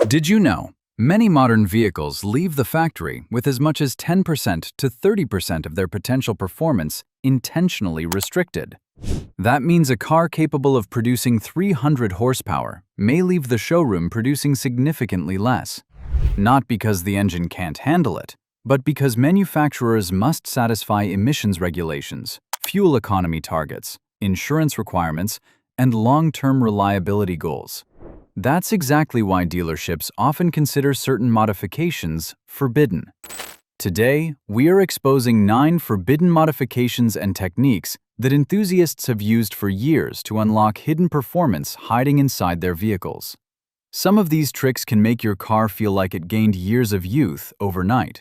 Did you know? Many modern vehicles leave the factory with as much as 10% to 30% of their potential performance intentionally restricted. That means a car capable of producing 300 horsepower may leave the showroom producing significantly less. Not because the engine can't handle it, but because manufacturers must satisfy emissions regulations, fuel economy targets, insurance requirements, and long-term reliability goals. That's exactly why dealerships often consider certain modifications forbidden. Today, we are exposing 9 forbidden modifications and techniques that enthusiasts have used for years to unlock hidden performance hiding inside their vehicles. Some of these tricks can make your car feel like it gained years of youth overnight.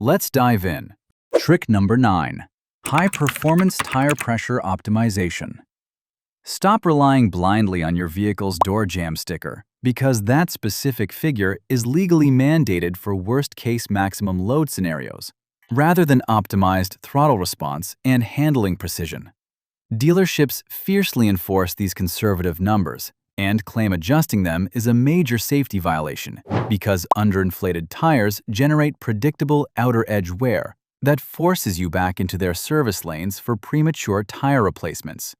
Let's dive in. Trick number 9. High-performance tire pressure optimization. Stop relying blindly on your vehicle's door jamb sticker, because that specific figure is legally mandated for worst-case maximum load scenarios, rather than optimized throttle response and handling precision. Dealerships fiercely enforce these conservative numbers and claim adjusting them is a major safety violation because underinflated tires generate predictable outer edge wear that forces you back into their service lanes for premature tire replacements.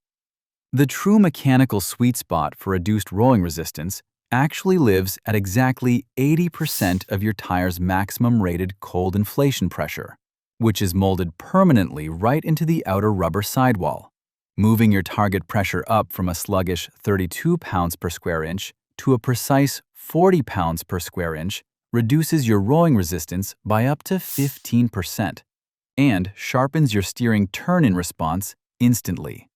The true mechanical sweet spot for reduced rolling resistance actually lives at exactly 80% of your tire's maximum rated cold inflation pressure, which is molded permanently right into the outer rubber sidewall. Moving your target pressure up from a sluggish 32 pounds per square inch to a precise 40 pounds per square inch reduces your rolling resistance by up to 15% and sharpens your steering turn-in response instantly.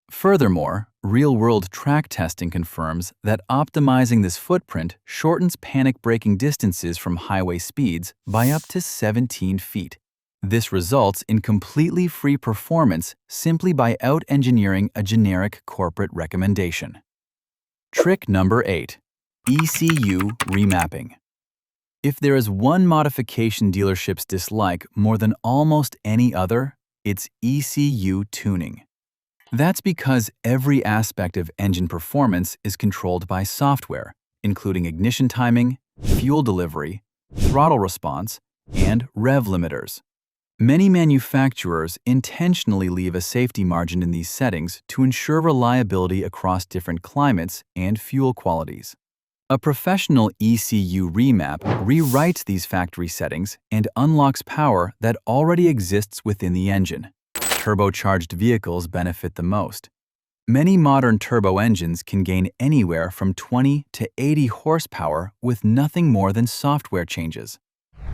Furthermore, real-world track testing confirms that optimizing this footprint shortens panic braking distances from highway speeds by up to 17 feet. This results in completely free performance simply by out-engineering a generic corporate recommendation. Trick number 8. ECU remapping. If there is one modification dealerships dislike more than almost any other, it's ECU tuning. That's because every aspect of engine performance is controlled by software, including ignition timing, fuel delivery, throttle response, and rev limiters. Many manufacturers intentionally leave a safety margin in these settings to ensure reliability across different climates and fuel qualities. A professional ECU remap rewrites these factory settings and unlocks power that already exists within the engine. Turbocharged vehicles benefit the most. Many modern turbo engines can gain anywhere from 20 to 80 horsepower with nothing more than software changes.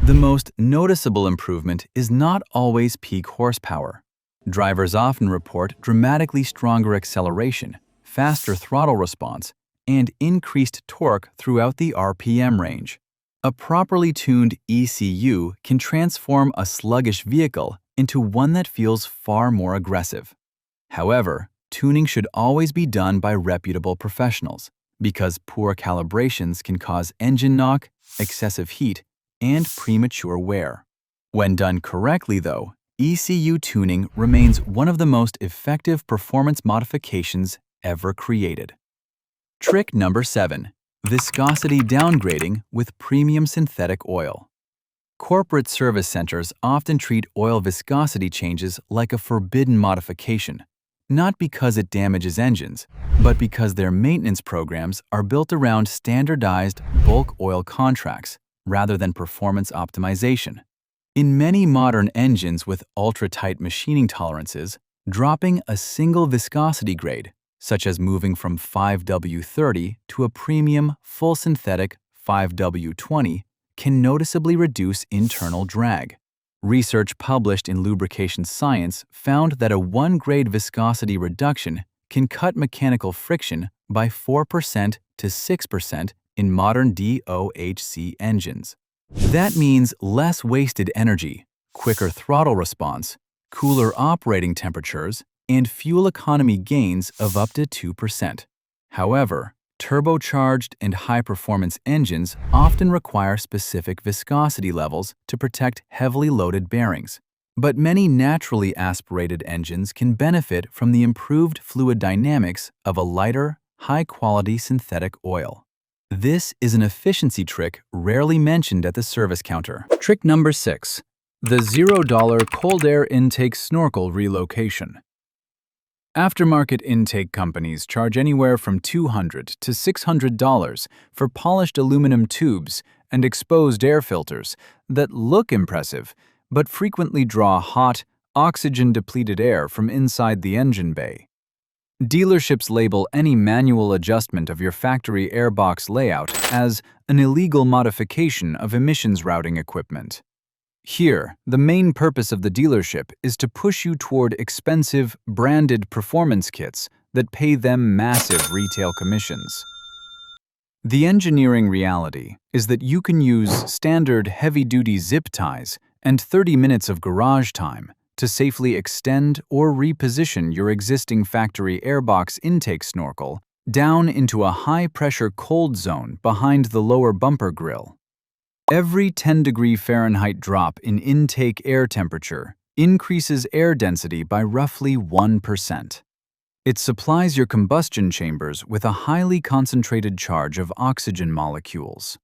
The most noticeable improvement is not always peak horsepower. Drivers often report dramatically stronger acceleration, faster throttle response, and increased torque throughout the RPM range. A properly tuned ECU can transform a sluggish vehicle into one that feels far more aggressive. However, tuning should always be done by reputable professionals because poor calibrations can cause engine knock, excessive heat, and premature wear. When done correctly, though, ECU tuning remains one of the most effective performance modifications ever created. Trick number 7. Viscosity downgrading with premium synthetic oil. Corporate service centers often treat oil viscosity changes like a forbidden modification, not because it damages engines, but because their maintenance programs are built around standardized bulk oil contracts rather than performance optimization. In many modern engines with ultra-tight machining tolerances, dropping a single viscosity grade, such as moving from 5W30 to a premium full synthetic 5W20, can noticeably reduce internal drag. Research published in Lubrication Science found that a 1-grade viscosity reduction can cut mechanical friction by 4% to 6% in modern DOHC engines. That means less wasted energy, quicker throttle response, cooler operating temperatures, and fuel economy gains of up to 2%. However, turbocharged and high-performance engines often require specific viscosity levels to protect heavily loaded bearings. But many naturally aspirated engines can benefit from the improved fluid dynamics of a lighter, high-quality synthetic oil. This is an efficiency trick rarely mentioned at the service counter. Trick number 6. The $0 cold air intake snorkel relocation. Aftermarket intake companies charge anywhere from $200 to $600 for polished aluminum tubes and exposed air filters that look impressive but frequently draw hot, oxygen-depleted air from inside the engine bay. Dealerships label any manual adjustment of your factory airbox layout as an illegal modification of emissions routing equipment. Here, the main purpose of the dealership is to push you toward expensive, branded performance kits that pay them massive retail commissions. The engineering reality is that you can use standard heavy-duty zip ties and 30 minutes of garage time to safely extend or reposition your existing factory airbox intake snorkel down into a high-pressure cold zone behind the lower bumper grille. Every 10-degree Fahrenheit drop in intake air temperature increases air density by roughly 1%. It supplies your combustion chambers with a highly concentrated charge of oxygen molecules.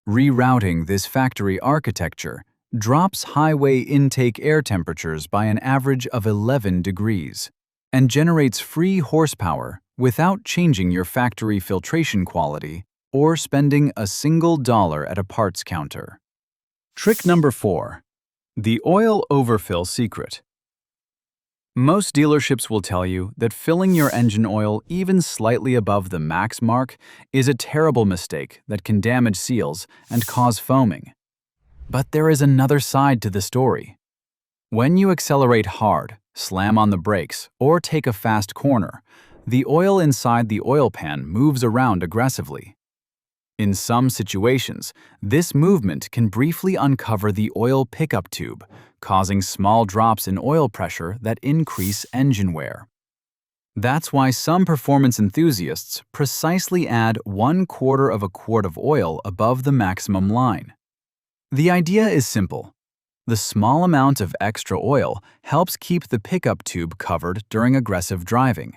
Rerouting this factory architecture drops highway intake air temperatures by an average of 11 degrees and generates free horsepower without changing your factory filtration quality or spending a single dollar at a parts counter. Trick number 4. The oil overfill secret. Most dealerships will tell you that filling your engine oil even slightly above the max mark is a terrible mistake that can damage seals and cause foaming. But there is another side to the story. When you accelerate hard, slam on the brakes, or take a fast corner, the oil inside the oil pan moves around aggressively. In some situations, this movement can briefly uncover the oil pickup tube, causing small drops in oil pressure that increase engine wear. That's why some performance enthusiasts precisely add 1/4 of a quart of oil above the maximum line. The idea is simple. The small amount of extra oil helps keep the pickup tube covered during aggressive driving.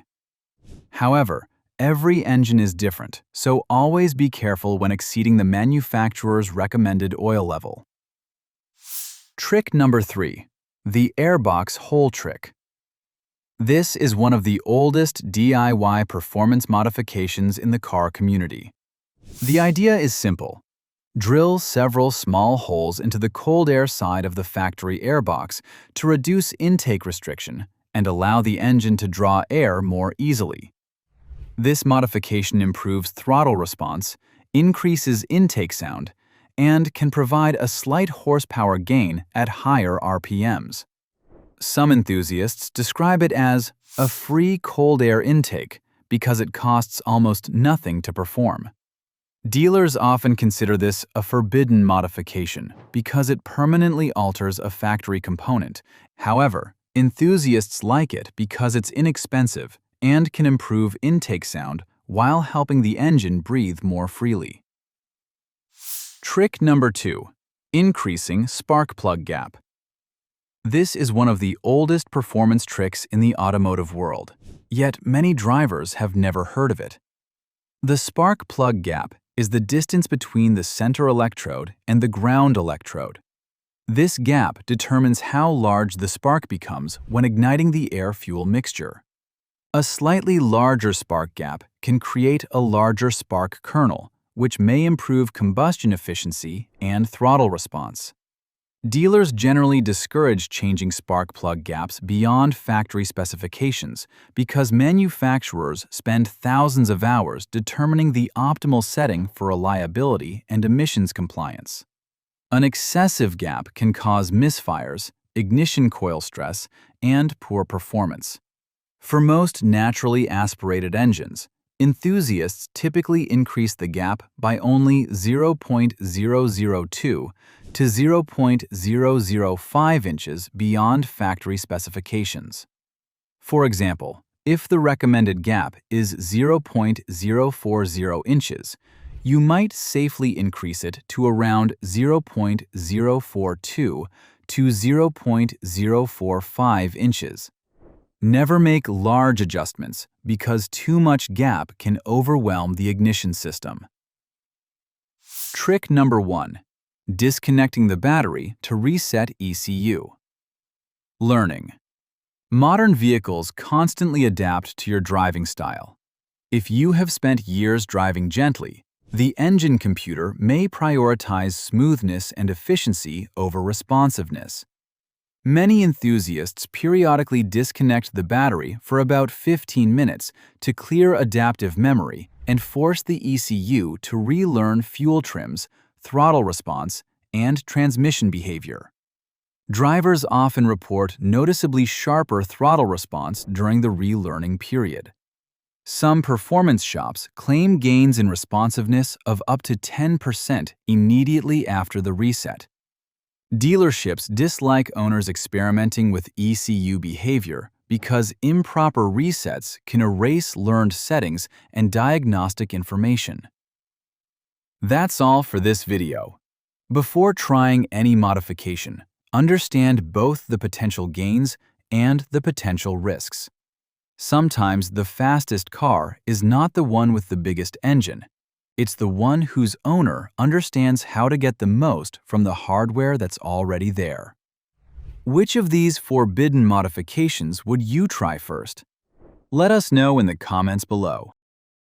However, every engine is different, so always be careful when exceeding the manufacturer's recommended oil level. Trick number 3. The airbox hole trick. This is one of the oldest DIY performance modifications in the car community. The idea is simple. Drill several small holes into the cold air side of the factory airbox to reduce intake restriction and allow the engine to draw air more easily. This modification improves throttle response, increases intake sound, and can provide a slight horsepower gain at higher RPMs. Some enthusiasts describe it as a free cold air intake because it costs almost nothing to perform. Dealers often consider this a forbidden modification because it permanently alters a factory component. However, enthusiasts like it because it's inexpensive and can improve intake sound while helping the engine breathe more freely. Trick number 2. Increasing spark plug gap. This is one of the oldest performance tricks in the automotive world, yet many drivers have never heard of it. The spark plug gap is the distance between the center electrode and the ground electrode. This gap determines how large the spark becomes when igniting the air-fuel mixture. A slightly larger spark gap can create a larger spark kernel, which may improve combustion efficiency and throttle response. Dealers generally discourage changing spark plug gaps beyond factory specifications because manufacturers spend thousands of hours determining the optimal setting for reliability and emissions compliance. An excessive gap can cause misfires, ignition coil stress, and poor performance. For most naturally aspirated engines, enthusiasts typically increase the gap by only 0.002 to 0.005 inches beyond factory specifications. For example, if the recommended gap is 0.040 inches, you might safely increase it to around 0.042 to 0.045 inches. Never make large adjustments because too much gap can overwhelm the ignition system. Trick number 1. Disconnecting the battery to reset ECU. Learning. Modern vehicles constantly adapt to your driving style. If you have spent years driving gently, the engine computer may prioritize smoothness and efficiency over responsiveness. Many enthusiasts periodically disconnect the battery for about 15 minutes to clear adaptive memory and force the ECU to relearn fuel trims, throttle response, and transmission behavior. Drivers often report noticeably sharper throttle response during the relearning period. Some performance shops claim gains in responsiveness of up to 10% immediately after the reset. Dealerships dislike owners experimenting with ECU behavior because improper resets can erase learned settings and diagnostic information. That's all for this video. Before trying any modification, understand both the potential gains and the potential risks. Sometimes the fastest car is not the one with the biggest engine. It's the one whose owner understands how to get the most from the hardware that's already there. Which of these forbidden modifications would you try first? Let us know in the comments below.